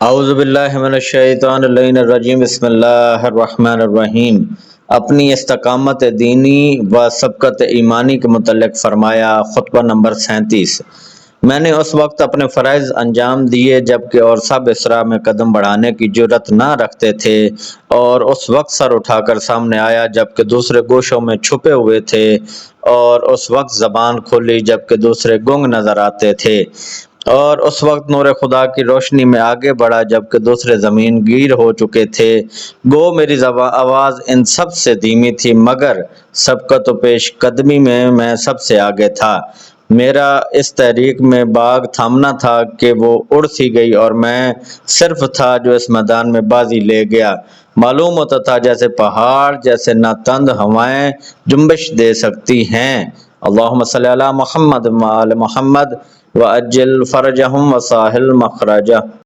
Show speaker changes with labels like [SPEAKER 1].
[SPEAKER 1] औज़ुबिल्लाहिमिनश्शैतानिर्रजीम बिस्मिल्लाहिर्रहमानिर्रहीम। अपनी इस्तकामत दीनी व सबकत ईमानी के मुतल्लिक़ फ़रमाया। खुतबा नंबर 37। मैंने उस वक्त अपने फ़राइज़ अंजाम दिए जबकि और सब इसरा में कदम बढ़ाने की जुर्रत न रखते थे, और उस वक्त सर उठाकर सामने आया जबकि दूसरे गोशों में छुपे हुए थे, और उस वक्त ज़बान खोली जबकि दूसरे गुंग नज़र आते थे, और उस वक्त नूर खुदा की रोशनी में आगे बढ़ा जबकि दूसरे ज़मीन गीर हो चुके थे। गो मेरी आवाज़ इन सब से धीमी थी, मगर सबकत व पेश कदमी में मैं सबसे आगे था। मेरा इस तहरीक में बाग थामना था कि वो उड़ सी गई, और मैं सिर्फ था जो इस मैदान में बाजी ले गया। मालूम होता था जैसे पहाड़ जैसे ना तंद हवाएं जुम्बिश दे सकती हैं। अल्लाहुम्मा सल्ली अला मुहम्मद व आले मुहम्मद व अज्जिल फरजहुम व साहिल मखरजा।